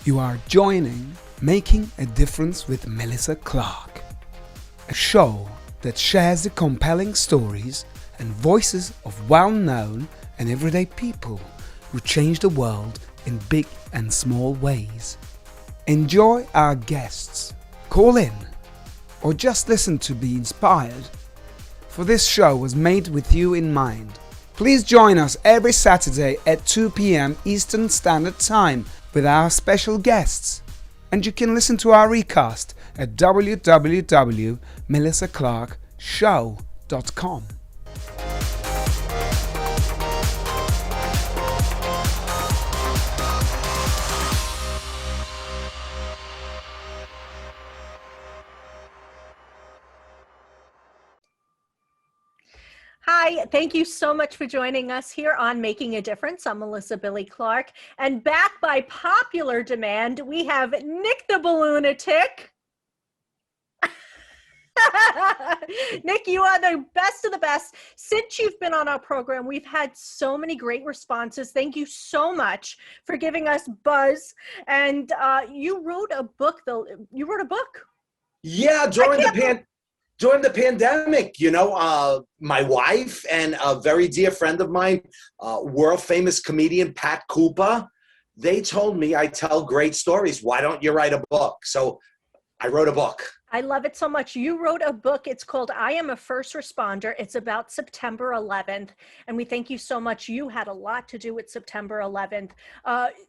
You are joining Making a Difference with Melissa Clark, a show that shares the compelling stories and voices of well-known and everyday people who change the world in big and small ways. Enjoy our guests, call in, or just listen to be inspired. For this show was made with you in mind. Please join us every Saturday at 2 p.m. Eastern Standard Time with our special guests. And you can listen to our recast at www.melissaclarkshow.com. Hi, thank you so much for joining us here on Making a Difference. I'm Melissa Billy Clark, and back by popular demand, we have Nick the Balloonatic. Nick, you are the best of the best. Since you've been on our program, we've had so many great responses. Thank you so much for giving us buzz. And you wrote a book, though. You wrote a book. Yeah, during the pandemic, my wife and a very dear friend of mine, world famous comedian Pat Cooper, they told me I tell great stories. Why don't you write a book? So I wrote a book. I love it so much. You wrote a book. It's called I Am a First Responder. It's about September 11th. And we thank you so much. You had a lot to do with September 11th.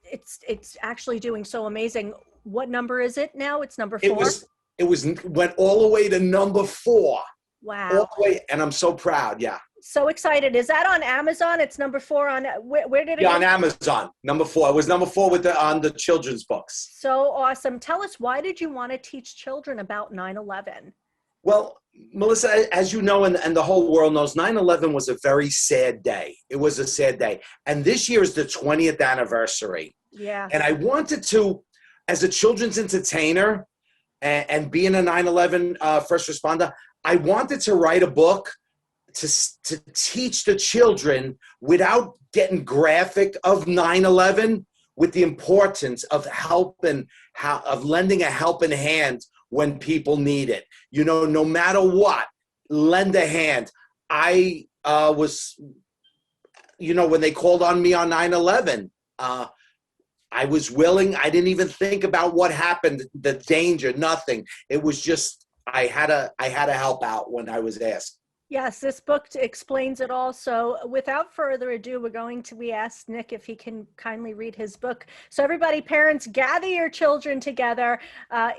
It's actually doing so amazing. What number is it now? It's number 4? Went all the way to number 4. Wow. All the way, and I'm so proud, yeah. So excited. Is that on Amazon? It's number 4 on, where did it go? On Amazon, number 4. It was number 4 on the children's books. So awesome. Tell us, why did you want to teach children about 9/11? Well, Melissa, as you know, and the whole world knows, 9/11 was a very sad day. It was a sad day. And this year is the 20th anniversary. Yeah. And I wanted to, as a children's entertainer and being a 9/11 first responder, I wanted to write a book to teach the children without getting graphic of 9/11, with the importance of lending a helping hand when people need it. No matter what, lend a hand. I was, when they called on me on 9/11, I was willing. I didn't even think about what happened, the danger, nothing. It was just, I had to help out when I was asked. Yes, this book explains it all. So without further ado, we asked Nick if he can kindly read his book. So everybody, parents, gather your children together.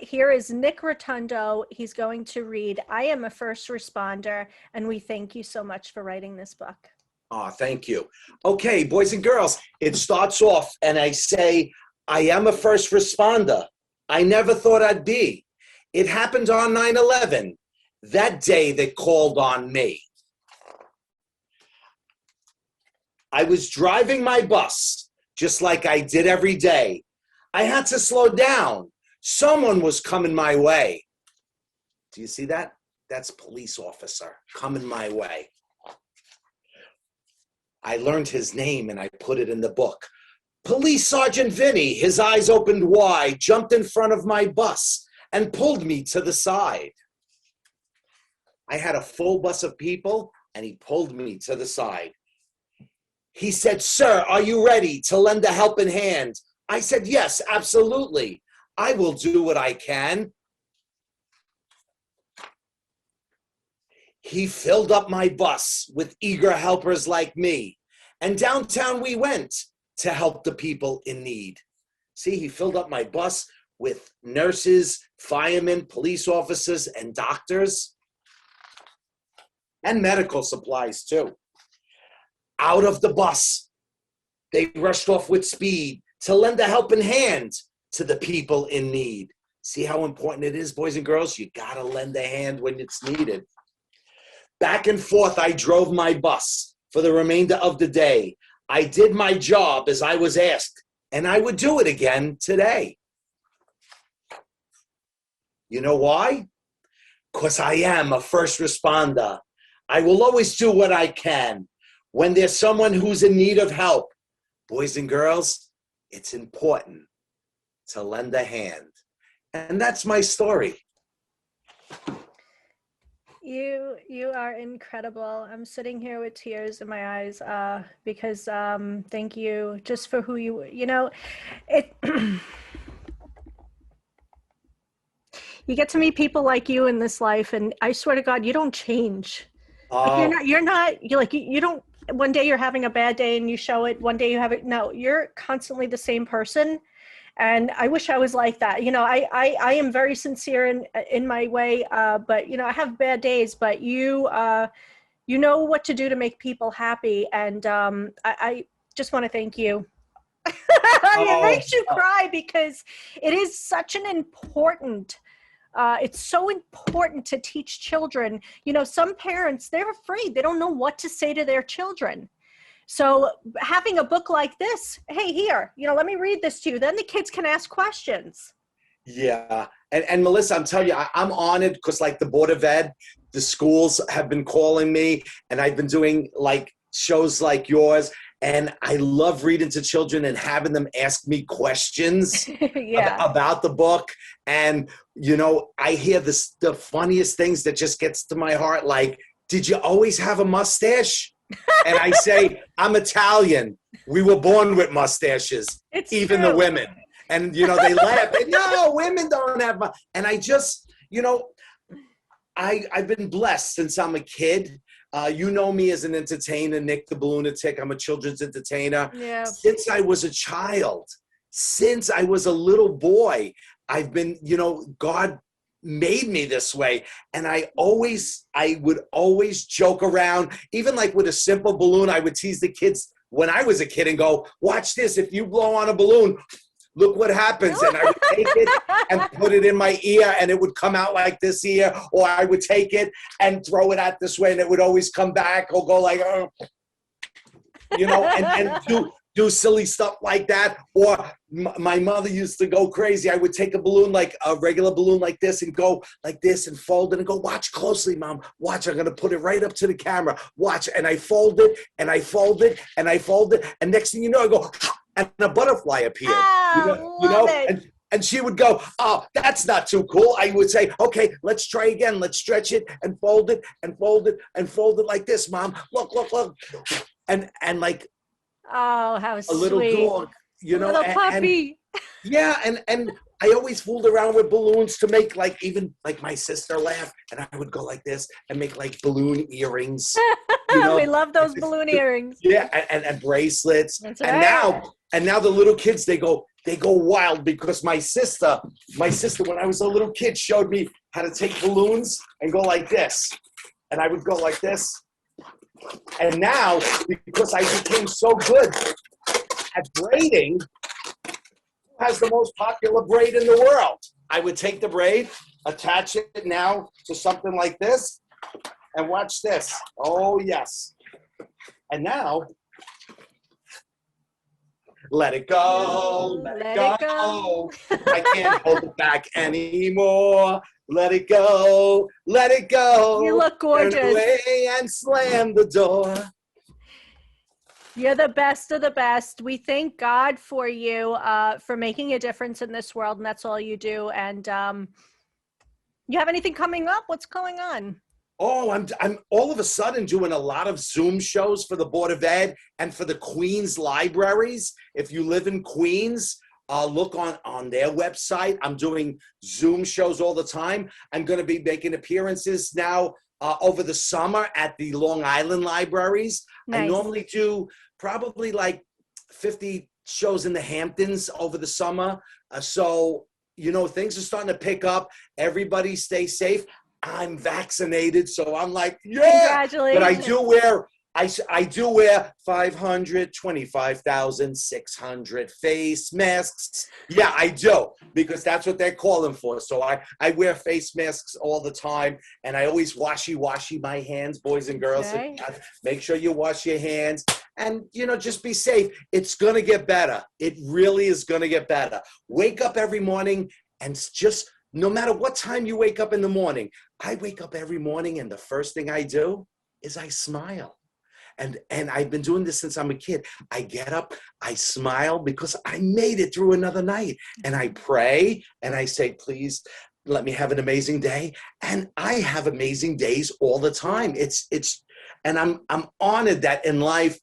Here is Nick Rotondo. He's going to read I Am a First Responder, and we thank you so much for writing this book. Oh, thank you. Okay, boys and girls, it starts off and I say, I am a first responder. I never thought I'd be. It happened on 9/11. That day they called on me. I was driving my bus, just like I did every day. I had to slow down. Someone was coming my way. Do you see that? That's police officer coming my way. I learned his name and I put it in the book. Police Sergeant Vinny, his eyes opened wide, jumped in front of my bus and pulled me to the side. I had a full bus of people, and he pulled me to the side. He said, "Sir, are you ready to lend a helping hand?" I said, "Yes, absolutely. I will do what I can." He filled up my bus with eager helpers like me, and downtown we went to help the people in need. See, he filled up my bus with nurses, firemen, police officers, and doctors. And medical supplies too. Out of the bus, they rushed off with speed to lend a helping hand to the people in need. See how important it is, boys and girls? You gotta lend a hand when it's needed. Back and forth, I drove my bus for the remainder of the day. I did my job as I was asked, and I would do it again today. You know why? Because I am a first responder. I will always do what I can. When there's someone who's in need of help, boys and girls, it's important to lend a hand. And that's my story. You are incredible. I'm sitting here with tears in my eyes because thank you just for who you know, it you get to meet people like you in this life, and I swear to God, you don't change. Like you don't, one day you're having a bad day and you show it, one day you have it. No, you're constantly the same person. And I wish I was like that. You know, I am very sincere in my way, but you know, I have bad days, but you know what to do to make people happy. And I just want to thank you. It makes you cry because it is such an important, it's so important to teach children. You know, some parents, they're afraid. They don't know what to say to their children. So having a book like this, hey, here, you know, let me read this to you. Then the kids can ask questions. Yeah. And Melissa, I'm telling you, I'm honored because like the Board of Ed, the schools have been calling me, and I've been doing like shows like yours. And I love reading to children and having them ask me questions about the book. And, you know, I hear the funniest things that just gets to my heart. Like, did you always have a mustache? And I say, I'm Italian. We were born with mustaches, even the women. And, you know, they laugh. No, women don't have and I just, you know, I've been blessed since I'm a kid. You know me as an entertainer, Nick the Balloonatic. I'm a children's entertainer. Yeah. Since I was a child, since I was a little boy, I've been, you know, God made me this way. And I would always joke around, even like with a simple balloon. I would tease the kids when I was a kid and go, watch this. If you blow on a balloon, look what happens. And I would take it and put it in my ear, and it would come out like this ear, or I would take it and throw it out this way, and it would always come back or go like, you know, and do silly stuff like that. Or my mother used to go crazy. I would take a balloon, like a regular balloon like this, and go like this and fold it and go, watch closely, Mom. Watch, I'm going to put it right up to the camera. Watch. And I fold it and I fold it and I fold it. And next thing you know, I go, and a butterfly appeared. And she would go, oh, that's not too cool. I would say, okay, let's try again. Let's stretch it and fold it and fold it and fold it like this, Mom. Look, look, look. And like, oh, how sweet. A little dog, you know. A little puppy. And I always fooled around with balloons to make like even like my sister laugh, and I would go like this and make like balloon earrings. You know? We love those balloon earrings. Yeah, and bracelets. That's and right. now the little kids, they go wild because my sister when I was a little kid showed me how to take balloons and go like this, and I would go like this. And now, because I became so good at braiding, who has the most popular braid in the world? I would take the braid, attach it now to something like this, and watch this. Oh, yes. And now, let it go, let it go. I can't hold it back anymore. Let it go, let it go. You look gorgeous. Turn away and slam the door. You're the best of the best. We thank God for you, for making a difference in this world, and that's all you do. And you have anything coming up? What's going on? Oh, I'm all of a sudden doing a lot of Zoom shows for the Board of Ed and for the Queens libraries. If you live in Queens, look on their website. I'm doing Zoom shows all the time. I'm going to be making appearances now over the summer at the Long Island libraries. Nice. I normally do probably like 50 shows in the Hamptons over the summer. So, you know, things are starting to pick up. Everybody stay safe. I'm vaccinated, so I'm like, yeah. Congratulations. But I do wear 525,600 face masks. Yeah, I do, because that's what they're calling for. So I wear face masks all the time, and I always washy my hands, boys and girls. Okay. Make sure you wash your hands, and, you know, just be safe. It's going to get better. It really is going to get better. Wake up every morning and just, no matter what time you wake up in the morning, I wake up every morning and the first thing I do is I smile. And I've been doing this since I'm a kid. I get up, I smile because I made it through another night. And I pray and I say, please let me have an amazing day. And I have amazing days all the time. And I'm honored that in life,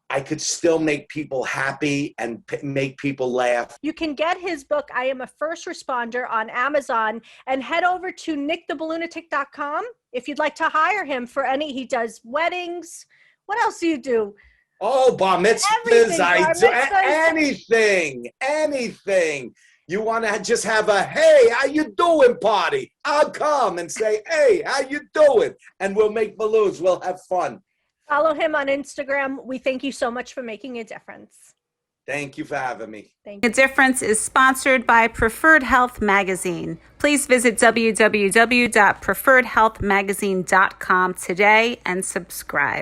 I could still make people happy and make people laugh. You can get his book, I Am a First Responder, on Amazon, and head over to nicktheballoonatic.com if you'd like to hire him for he does weddings. What else do you do? Oh, bar mitzvahs, I do anything. You want to just have a, hey, how you doing party? I'll come and say, hey, how you doing? And we'll make balloons. We'll have fun. Follow him on Instagram. We thank you so much for making a difference. Thank you for having me. Thank you. A Difference is sponsored by Preferred Health Magazine. Please visit www.preferredhealthmagazine.com today and subscribe.